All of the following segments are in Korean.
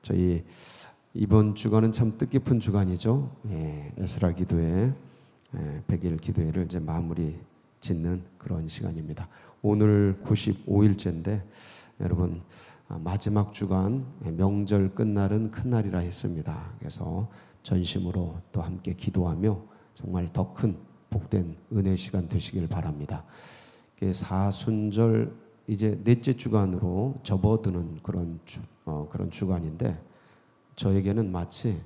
저희 이번 주간은 참 뜻깊은 주간이죠. 에스라 기도회, 100일 기도회를 이제 마무리 짓는 그런 시간입니다. 오늘 95일째인데 여러분 마지막 주간 명절 끝날은 큰 날이라 했습니다. 그래서 전심으로 또 함께 기도하며 정말 더 큰 복된 은혜 시간 되시길 바랍니다. 사순절 이제 넷째 주간으로 접어드는 그런 주간인데 저에게는 마치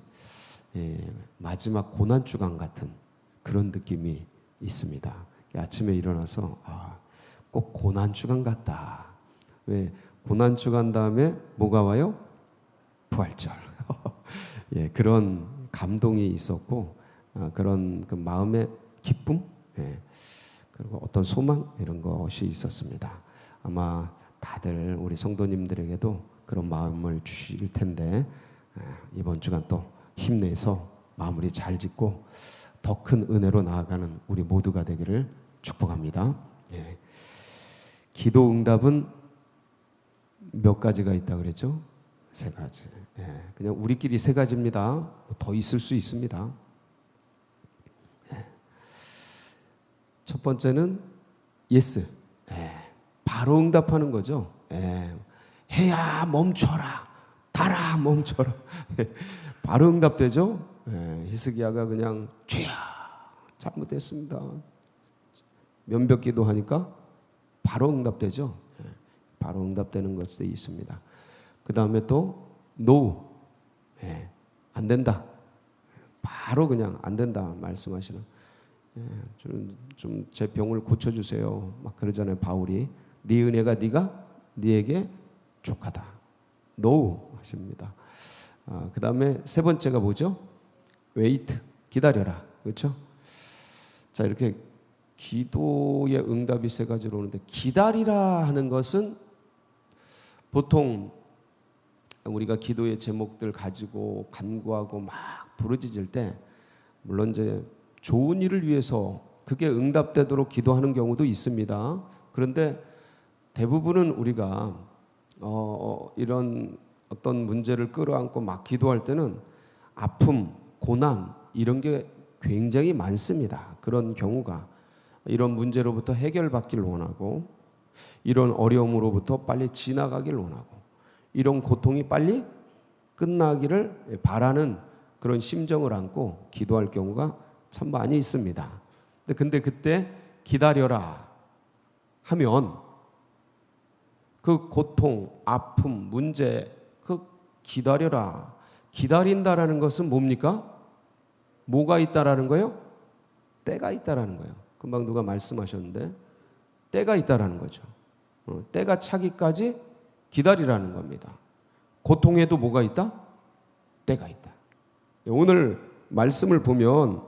마지막 고난 주간 같은 그런 느낌이 있습니다. 아침에 일어나서 꼭 고난 주간 같다. 왜 고난 주간 다음에 뭐가 와요? 부활절. 그런 감동이 있었고 그런 그 마음의 기쁨, 그리고 어떤 소망 이런 것이 있었습니다. 아마 다들 우리 성도님들에게도 그런 마음을 주실 텐데 이번 주간 또 힘내서 마무리 잘 짓고 더 큰 은혜로 나아가는 우리 모두가 되기를 축복합니다. 기도 응답은 몇 가지가 있다 그랬죠? 3가지. 그냥 우리끼리 3가지입니다. 더 있을 수 있습니다. 첫 번째는 예스. 바로 응답하는 거죠. 해야 멈춰라. 달아 멈춰라. 바로 응답되죠. 히스기야가 그냥 죄야 잘못했습니다. 면벽 기도하니까 바로 응답되죠. 바로 응답되는 것이 있습니다. 그 다음에 또 no, 안 된다. 바로 그냥 안 된다 말씀하시는. 좀 제 병을 고쳐주세요. 막 그러잖아요. 바울이 네 은혜가 네에게 족하다. no 하십니다. 그 다음에 3번째가 뭐죠? wait, 기다려라. 그렇죠? 자, 이렇게 기도의 응답이 3가지로 오는데 기다리라 하는 것은 보통 우리가 기도의 제목들 가지고 간구하고 막 부르짖을 때 물론 이제 좋은 일을 위해서 그게 응답되도록 기도하는 경우도 있습니다. 그런데 대부분은 우리가 이런 어떤 문제를 끌어안고 막 기도할 때는 아픔, 고난 이런 게 굉장히 많습니다. 그런 경우가 이런 문제로부터 해결받기를 원하고 이런 어려움으로부터 빨리 지나가기를 원하고 이런 고통이 빨리 끝나기를 바라는 그런 심정을 안고 기도할 경우가 참 많이 있습니다. 근데 그때 기다려라 하면 그 고통, 아픔, 문제 그 기다려라. 기다린다라는 것은 뭡니까? 뭐가 있다라는 거예요? 때가 있다라는 거예요. 금방 누가 말씀하셨는데 때가 있다라는 거죠. 때가 차기까지 기다리라는 겁니다. 고통에도 뭐가 있다? 때가 있다. 오늘 말씀을 보면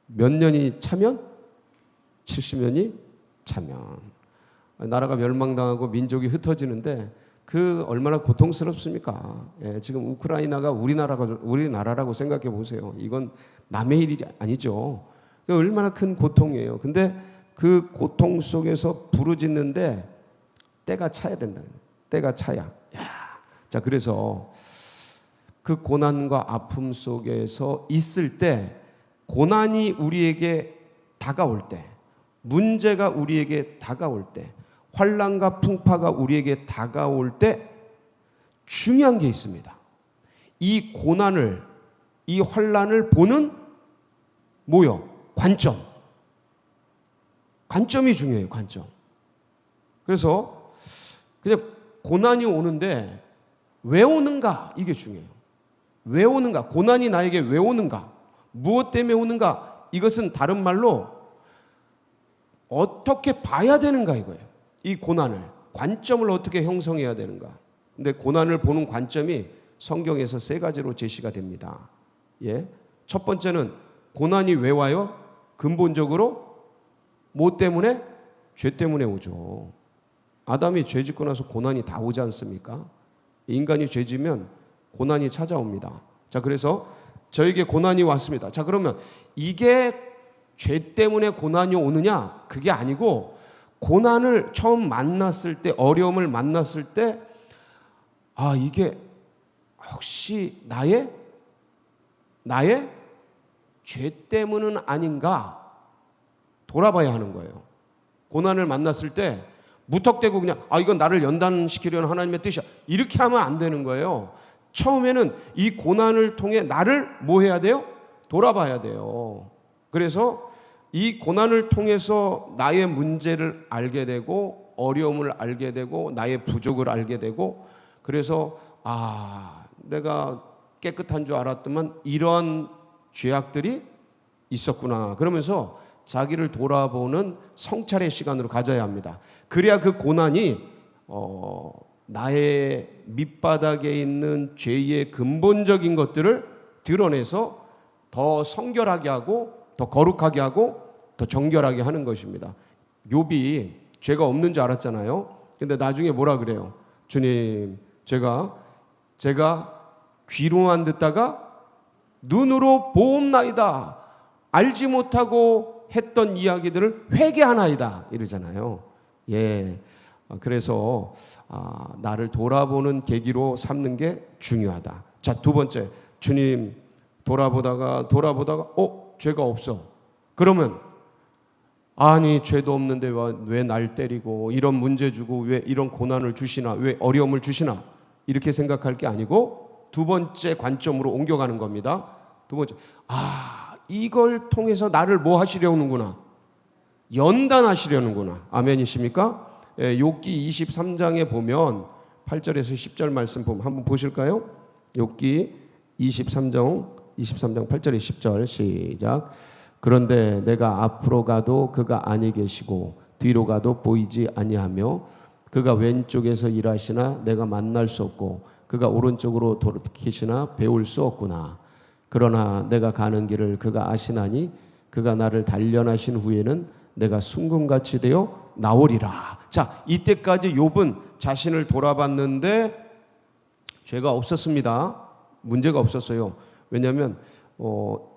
몇 년이 차면? 70년이 차면. 나라가 멸망당하고 민족이 흩어지는데 그 얼마나 고통스럽습니까? 지금 우크라이나가 우리나라라고 생각해 보세요. 이건 남의 일이 아니죠. 얼마나 큰 고통이에요. 근데 그 고통 속에서 부르짖는데 때가 차야 된다는 거예요. 때가 차야. 자, 그래서 그 고난과 아픔 속에서 있을 때 고난이 우리에게 다가올 때, 문제가 우리에게 다가올 때, 환난과 풍파가 우리에게 다가올 때 중요한 게 있습니다. 이 고난을, 이 환난을 보는 뭐요? 관점이 중요해요. 관점. 그래서 그냥 고난이 오는데 왜 오는가? 이게 중요해요. 왜 오는가? 고난이 나에게 왜 오는가? 무엇 때문에 오는가? 이것은 다른 말로 어떻게 봐야 되는가 이거예요. 이 고난을, 관점을 어떻게 형성해야 되는가. 근데 고난을 보는 관점이 성경에서 3가지로 제시가 됩니다. 첫 번째는 고난이 왜 와요? 근본적으로 뭐 때문에? 죄 때문에 오죠. 아담이 죄 짓고 나서 고난이 다 오지 않습니까? 인간이 죄 지면 고난이 찾아옵니다. 자, 그래서 저에게 고난이 왔습니다. 자, 그러면 이게 죄 때문에 고난이 오느냐? 그게 아니고 고난을 처음 만났을 때, 어려움을 만났을 때 이게 혹시 나의 죄 때문은 아닌가 돌아봐야 하는 거예요. 고난을 만났을 때 무턱대고 그냥 이건 나를 연단시키려는 하나님의 뜻이야 이렇게 하면 안 되는 거예요. 처음에는 이 고난을 통해 나를 뭐 해야 돼요? 돌아봐야 돼요. 그래서 이 고난을 통해서 나의 문제를 알게 되고 어려움을 알게 되고 나의 부족을 알게 되고 그래서 내가 깨끗한 줄 알았더만 이런 죄악들이 있었구나 그러면서 자기를 돌아보는 성찰의 시간으로 가져야 합니다. 그래야 그 고난이 나의 밑바닥에 있는 죄의 근본적인 것들을 드러내서 더 성결하게 하고 더 거룩하게 하고 더 정결하게 하는 것입니다. 욥이 죄가 없는 줄 알았잖아요. 근데 나중에 뭐라 그래요? 주님, 제가 귀로만 듣다가 눈으로 보옵나이다. 알지 못하고 했던 이야기들을 회개하나이다 이러잖아요. 그래서 나를 돌아보는 계기로 삼는 게 중요하다. 자, 두 번째, 주님 돌아보다가 죄가 없어. 그러면 아니 죄도 없는데 왜 날 때리고 이런 문제 주고 왜 이런 고난을 주시나 왜 어려움을 주시나 이렇게 생각할 게 아니고 두 번째 관점으로 옮겨가는 겁니다. 두 번째, 이걸 통해서 나를 뭐 하시려는구나, 연단하시려는구나. 아멘이십니까? 욥기 23장에 보면 8절에서 10절 말씀 보면 한번 보실까요? 욥기 23장 8절에 10절 시작. 그런데 내가 앞으로 가도 그가 아니 계시고 뒤로 가도 보이지 아니하며 그가 왼쪽에서 일하시나 내가 만날 수 없고 그가 오른쪽으로 돌이키시나 배울 수 없구나. 그러나 내가 가는 길을 그가 아시나니 그가 나를 단련하신 후에는 내가 순금같이 되어 나오리라. 자, 이때까지 욥은 자신을 돌아봤는데 죄가 없었습니다. 문제가 없었어요. 왜냐하면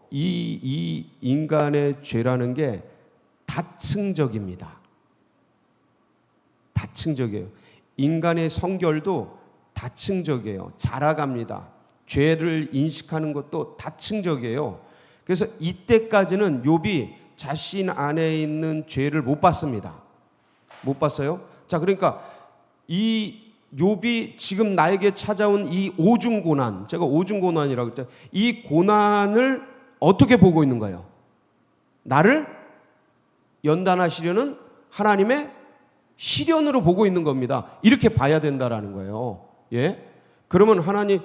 이 인간의 죄라는 게 다층적입니다. 다층적이에요. 인간의 성결도 다층적이에요. 자라갑니다. 죄를 인식하는 것도 다층적이에요. 그래서 이때까지는 욥이 자신 안에 있는 죄를 못 봤습니다. 못 봤어요? 자, 그러니까 이 욥이 지금 나에게 찾아온 이 오중 고난, 제가 오중 고난이라고 했죠. 이 고난을 어떻게 보고 있는 거예요? 나를 연단하시려는 하나님의 시련으로 보고 있는 겁니다. 이렇게 봐야 된다라는 거예요. 그러면 하나님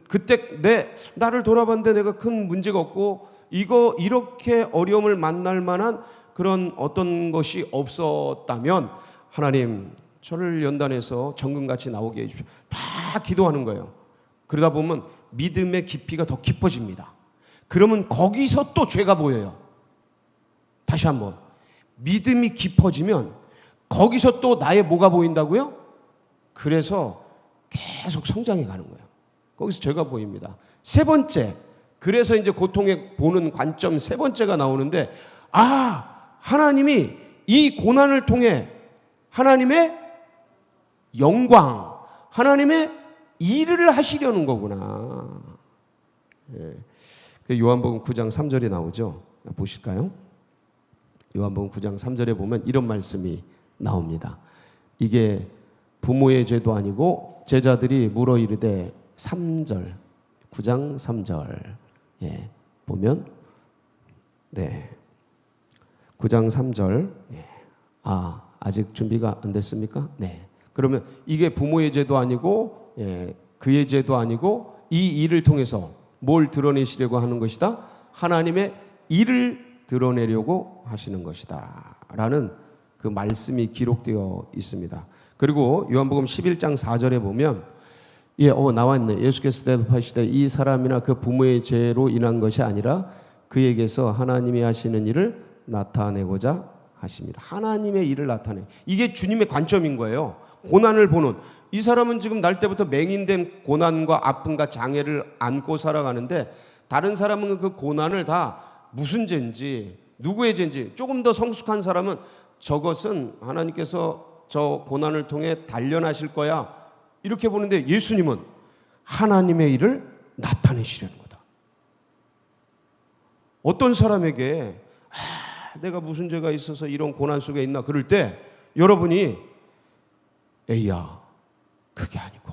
그때 나를 돌아봤는데 내가 큰 문제가 없고 이렇게 어려움을 만날 만한 그런 어떤 것이 없었다면 하나님 저를 연단해서 정금같이 나오게 해주십시오. 다 기도하는 거예요. 그러다 보면 믿음의 깊이가 더 깊어집니다. 그러면 거기서 또 죄가 보여요. 다시 한번, 믿음이 깊어지면 거기서 또 나의 뭐가 보인다고요? 그래서 계속 성장해 가는 거예요. 거기서 죄가 보입니다. 세 번째, 그래서 이제 고통에 보는 관점 세 번째가 나오는데, 하나님이 이 고난을 통해 하나님의 영광, 하나님의 일을 하시려는 거구나. 요한복음 9장 3절에 나오죠. 보실까요? 요한복음 9장 3절에 보면 이런 말씀이 나옵니다. 이게 부모의 죄도 아니고 제자들이 물어 이르되 3절, 9장 3절 보면 9장 3절 아직 준비가 안 됐습니까? 그러면 이게 부모의 죄도 아니고 그의 죄도 아니고 이 일을 통해서 뭘 드러내시려고 하는 것이다? 하나님의 일을 드러내려고 하시는 것이다 라는 그 말씀이 기록되어 있습니다. 그리고 요한복음 11장 4절에 보면 나와있네. 예수께서 대답하시되 이 사람이나 그 부모의 죄로 인한 것이 아니라 그에게서 하나님이 하시는 일을 나타내고자 하십니다. 하나님의 일을 나타내. 이게 주님의 관점인 거예요. 고난을 보는. 이 사람은 지금 날 때부터 맹인된 고난과 아픔과 장애를 안고 살아가는데 다른 사람은 그 고난을 다 무슨 죄인지 누구의 죄인지 조금 더 성숙한 사람은 저것은 하나님께서 저 고난을 통해 단련하실 거야 이렇게 보는데 예수님은 하나님의 일을 나타내시려는 거다. 어떤 사람에게 내가 무슨 죄가 있어서 이런 고난 속에 있나 그럴 때 여러분이 에이야 그게 아니고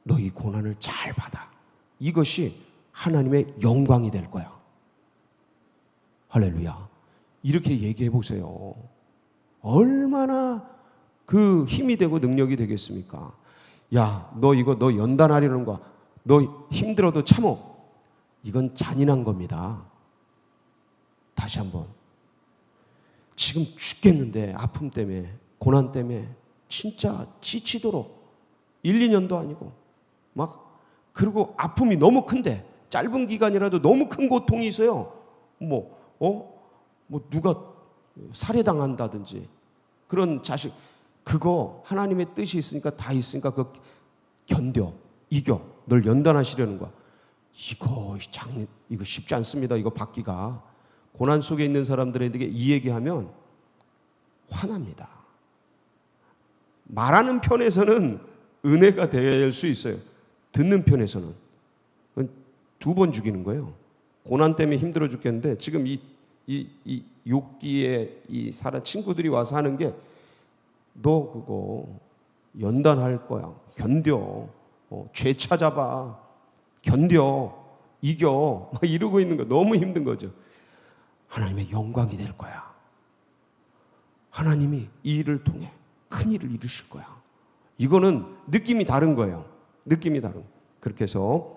너 이 고난을 잘 받아. 이것이 하나님의 영광이 될 거야. 할렐루야. 이렇게 얘기해 보세요. 얼마나 그 힘이 되고 능력이 되겠습니까? 야, 너 이거 너 연단하려는 거야. 너 힘들어도 참어. 이건 잔인한 겁니다. 다시 한번. 지금 죽겠는데 아픔 때문에 고난 때문에 진짜 지치도록 1, 2년도 아니고 막 그리고 아픔이 너무 큰데 짧은 기간이라도 너무 큰 고통이 있어요. 뭐 누가 살해당한다든지 그런 자식 그거 하나님의 뜻이 있으니까 다 있으니까 그거 견뎌 이겨 널 연단하시려는 거야. 이거 쉽지 않습니다. 이거 받기가 고난 속에 있는 사람들에게 이 얘기하면 화납니다. 말하는 편에서는 은혜가 될 수 있어요. 듣는 편에서는 2번 죽이는 거예요. 고난 때문에 힘들어 죽겠는데 지금 이 욕기에 이 친구들이 와서 하는 게 너 그거 연단할 거야. 견뎌. 죄 찾아봐. 견뎌. 이겨. 막 이러고 있는 거 너무 힘든 거죠. 하나님의 영광이 될 거야. 하나님이 이 일을 통해 큰 일을 이루실 거야. 이거는 느낌이 다른 거예요. 느낌이 다른. 그렇게 해서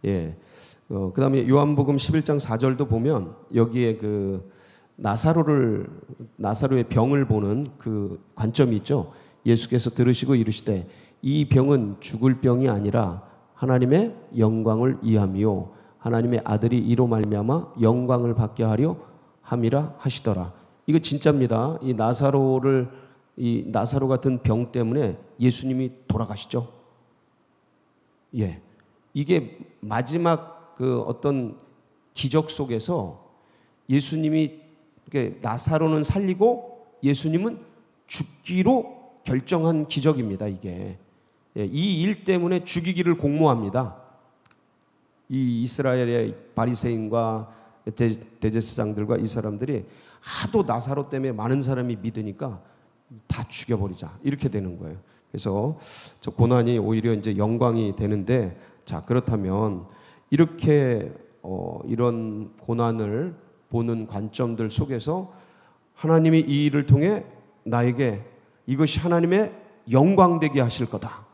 그 다음에 요한복음 11장 4절도 보면 여기에 그 나사로의 병을 보는 그 관점이 있죠. 예수께서 들으시고 이르시되 이 병은 죽을 병이 아니라 하나님의 영광을 위함이요 하나님의 아들이 이로 말미암아 영광을 받게 하려 함이라 하시더라. 이거 진짜입니다. 이 나사로 같은 병 때문에 예수님이 돌아가시죠. 이게 마지막 그 어떤 기적 속에서 예수님이 나사로는 살리고 예수님은 죽기로 결정한 기적입니다. 이게 이 일 때문에 죽이기를 공모합니다. 이 이스라엘의 바리새인과 대제사장들과 이 사람들이 하도 나사로 때문에 많은 사람이 믿으니까 다 죽여버리자 이렇게 되는 거예요. 그래서 저 고난이 오히려 이제 영광이 되는데 자 그렇다면 이렇게 이런 고난을 보는 관점들 속에서 하나님이 이 일을 통해 나에게 이것이 하나님의 영광 되게 하실 거다.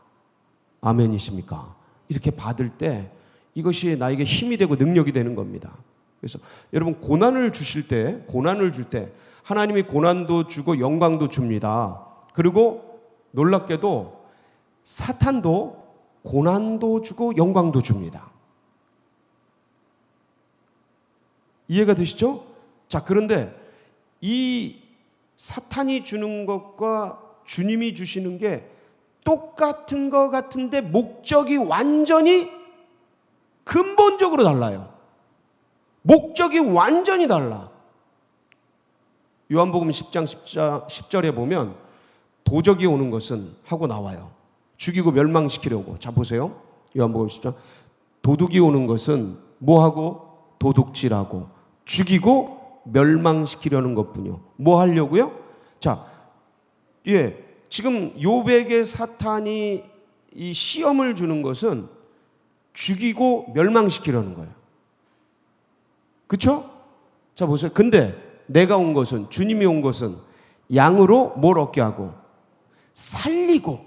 아멘이십니까? 이렇게 받을 때 이것이 나에게 힘이 되고 능력이 되는 겁니다. 그래서 여러분 고난을 줄 때 하나님이 고난도 주고 영광도 줍니다. 그리고 놀랍게도 사탄도 고난도 주고 영광도 줍니다. 이해가 되시죠? 자, 그런데 이 사탄이 주는 것과 주님이 주시는 게 똑같은 것 같은데 목적이 완전히 근본적으로 달라요. 목적이 완전히 달라. 요한복음 10장 10절에 보면 도적이 오는 것은 하고 나와요. 죽이고 멸망시키려고. 자 보세요. 요한복음 10장 도둑이 오는 것은 뭐하고? 도둑질하고 죽이고 멸망시키려는 것뿐이요. 뭐 하려고요? 자, 지금 욥에게 사탄이 이 시험을 주는 것은 죽이고 멸망시키려는 거예요. 그렇죠? 자 보세요. 근데 내가 온 것은 주님이 온 것은 양으로 뭘 얻게 하고 살리고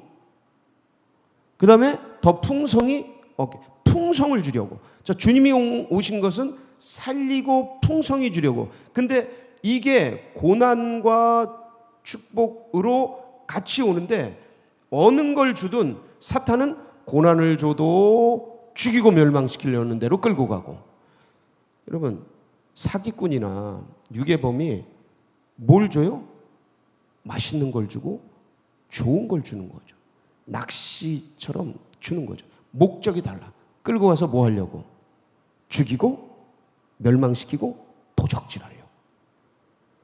그 다음에 더 풍성히 얻게 풍성을 주려고. 자 주님이 오신 것은 살리고 풍성히 주려고. 근데 이게 고난과 축복으로 같이 오는데 어느 걸 주든 사탄은 고난을 줘도 죽이고 멸망시키려는 대로 끌고 가고. 여러분 사기꾼이나 유괴범이 뭘 줘요? 맛있는 걸 주고 좋은 걸 주는 거죠. 낚시처럼 주는 거죠. 목적이 달라. 끌고 가서 뭐 하려고? 죽이고 멸망시키고 도적질하려고.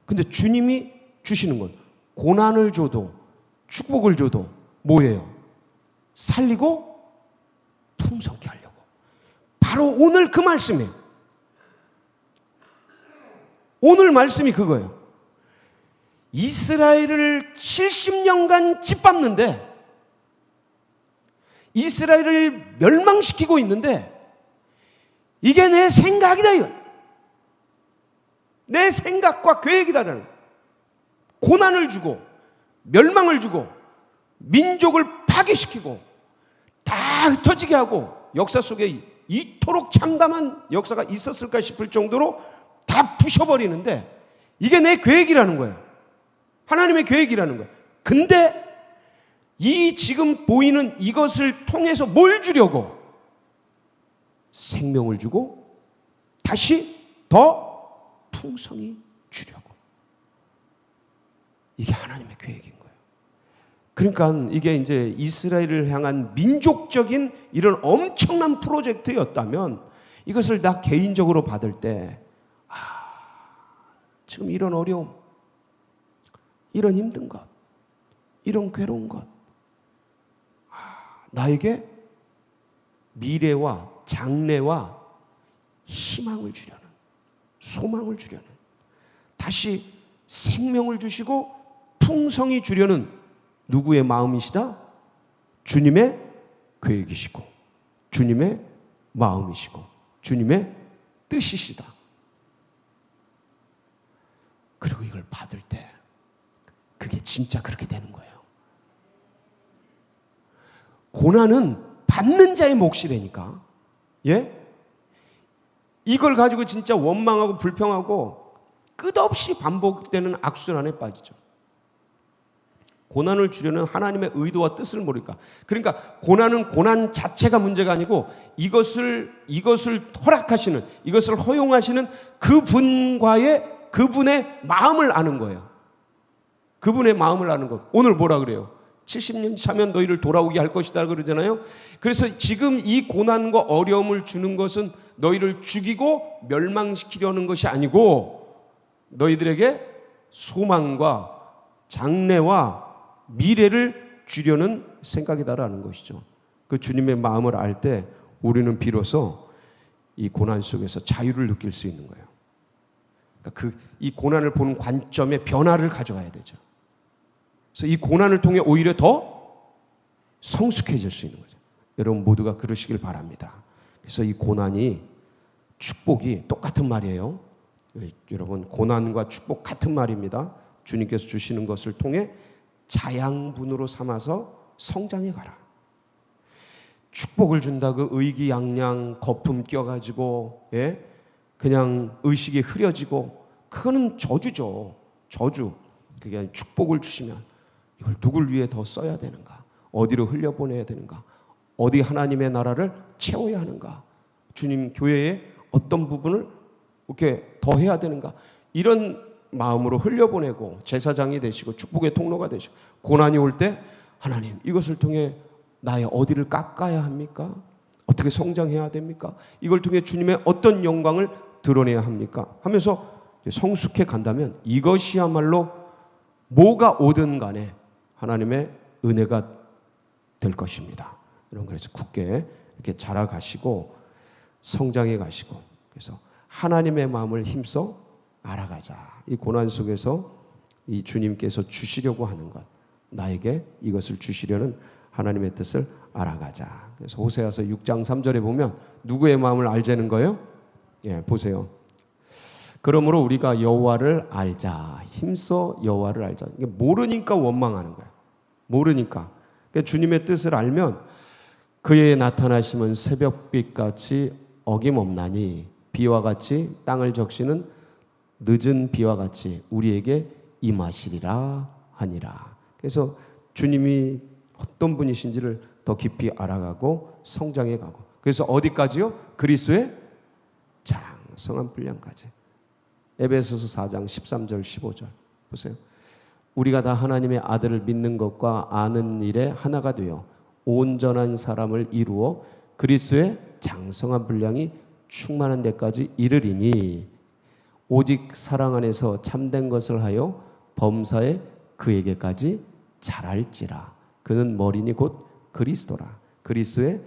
근데 주님이 주시는 건 고난을 줘도 축복을 줘도 뭐예요? 살리고 풍성케 하려고. 바로 오늘 그 말씀이에요. 오늘 말씀이 그거예요. 이스라엘을 70년간 짓밟는데, 이스라엘을 멸망시키고 있는데, 이게 내 생각이다 이거. 내 생각과 계획이다라는, 고난을 주고 멸망을 주고 민족을 파괴시키고 다 흩어지게 하고, 역사 속에 이토록 참담한 역사가 있었을까 싶을 정도로 다 부셔버리는데, 이게 내 계획이라는 거예요. 하나님의 계획이라는 거예요. 근데 이 지금 보이는 이것을 통해서 뭘 주려고? 생명을 주고 다시 더 풍성히 주려고. 이게 하나님의 계획인 거예요. 그러니까 이게 이제 이스라엘을 향한 민족적인 이런 엄청난 프로젝트였다면, 이것을 나 개인적으로 받을 때, 지금 이런 어려움, 이런 힘든 것, 이런 괴로운 것, 나에게 미래와 장래와 희망을 주려는, 소망을 주려는, 다시 생명을 주시고 풍성히 주려는 누구의 마음이시다? 주님의 계획이시고 주님의 마음이시고 주님의 뜻이시다. 그리고 이걸 받을 때 그게 진짜 그렇게 되는 거예요. 고난은 받는 자의 몫이라니까. 예? 이걸 가지고 진짜 원망하고 불평하고 끝없이 반복되는 악순환에 빠지죠. 고난을 주려는 하나님의 의도와 뜻을 모르니까. 그러니까 고난은 고난 자체가 문제가 아니고 이것을 허락하시는, 이것을 허용하시는 그분의 마음을 아는 거예요. 그분의 마음을 아는 것. 오늘 뭐라 그래요? 70년 차면 너희를 돌아오게 할 것이다 그러잖아요. 그래서 지금 이 고난과 어려움을 주는 것은 너희를 죽이고 멸망시키려는 것이 아니고 너희들에게 소망과 장래와 미래를 주려는 생각이다라는 것이죠. 그 주님의 마음을 알 때 우리는 비로소 이 고난 속에서 자유를 느낄 수 있는 거예요. 그러니까 이 고난을 보는 관점의 변화를 가져가야 되죠. 그래서 이 고난을 통해 오히려 더 성숙해질 수 있는 거죠. 여러분 모두가 그러시길 바랍니다. 그래서 이 고난이 축복이 똑같은 말이에요. 여러분 고난과 축복 같은 말입니다. 주님께서 주시는 것을 통해 자양분으로 삼아서 성장해 가라. 축복을 준다고 의기양양 거품 껴가지고 그냥 의식이 흐려지고 그거는 저주죠. 저주. 그게 아니라 축복을 주시면 이걸 누굴 위해 더 써야 되는가? 어디로 흘려보내야 되는가? 어디 하나님의 나라를 채워야 하는가? 주님 교회에 어떤 부분을 이렇게 더 해야 되는가? 이런 마음으로 흘려보내고 제사장이 되시고 축복의 통로가 되시고 고난이 올 때 하나님 이것을 통해 나의 어디를 깎아야 합니까? 어떻게 성장해야 됩니까? 이걸 통해 주님의 어떤 영광을 드러내야 합니까? 하면서 성숙해 간다면 이것이야말로 뭐가 오든 간에 하나님의 은혜가 될 것입니다. 여러분 그래서 굳게 이렇게 자라가시고 성장해 가시고 그래서 하나님의 마음을 힘써 알아가자. 이 고난 속에서 이 주님께서 주시려고 하는 것, 나에게 이것을 주시려는 하나님의 뜻을 알아가자. 그래서 호세아서 6장 3절에 보면 누구의 마음을 알자는 거예요? 예, 보세요. 그러므로 우리가 여호와를 알자. 힘써 여호와를 알자. 이게 모르니까 원망하는 거야. 모르니까. 그러니까 주님의 뜻을 알면 그의 나타나심은 새벽빛같이 어김없나니 비와 같이 땅을 적시는 늦은 비와 같이 우리에게 임하시리라 하니라. 그래서 주님이 어떤 분이신지를 더 깊이 알아가고 성장해 가고 그래서 어디까지요? 그리스도의 장성한 분량까지. 에베소서 4장 13절 15절 보세요. 우리가 다 하나님의 아들을 믿는 것과 아는 일에 하나가 되어 온전한 사람을 이루어 그리스도의 장성한 분량이 충만한 데까지 이르리니 오직 사랑 안에서 참된 것을 하여 범사에 그에게까지 자랄지라. 그는 머리니 곧 그리스도라. 그리스도의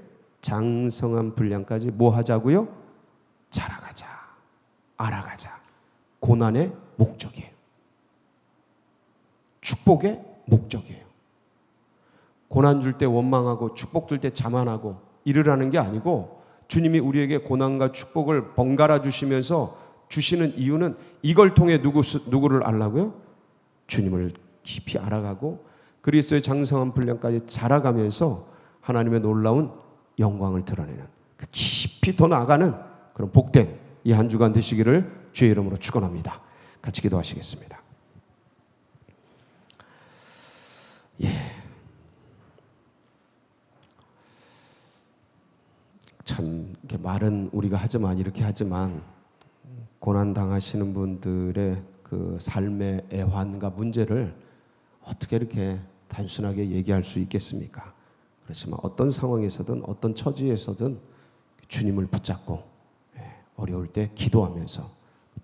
장성한 분량까지 뭐 하자고요? 자라가자, 알아가자. 고난의 목적이에요. 축복의 목적이에요. 고난 줄 때 원망하고 축복 줄 때 자만하고 이러라는 게 아니고, 주님이 우리에게 고난과 축복을 번갈아 주시면서 주시는 이유는 이걸 통해 누구를 알라고요? 주님을 깊이 알아가고 그리스도의 장성한 분량까지 자라가면서 하나님의 놀라운 영광을 드러내는, 그 깊이 더 나아가는 그런 복된 이 한 주간 되시기를 주의 이름으로 축원합니다. 같이 기도하시겠습니다. 참 이렇게 말은 우리가 하지만 이렇게 하지만 고난 당하시는 분들의 그 삶의 애환과 문제를 어떻게 이렇게 단순하게 얘기할 수 있겠습니까? 그렇지만 어떤 상황에서든 어떤 처지에서든 주님을 붙잡고 어려울 때 기도하면서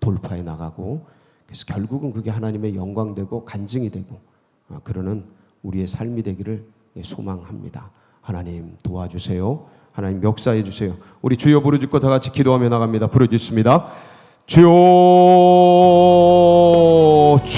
돌파해 나가고, 그래서 결국은 그게 하나님의 영광되고 간증이 되고 그러는 우리의 삶이 되기를 소망합니다. 하나님 도와주세요. 하나님 역사해 주세요. 우리 주여 부르짖고 다 같이 기도하며 나갑니다. 부르짖습니다. 주여,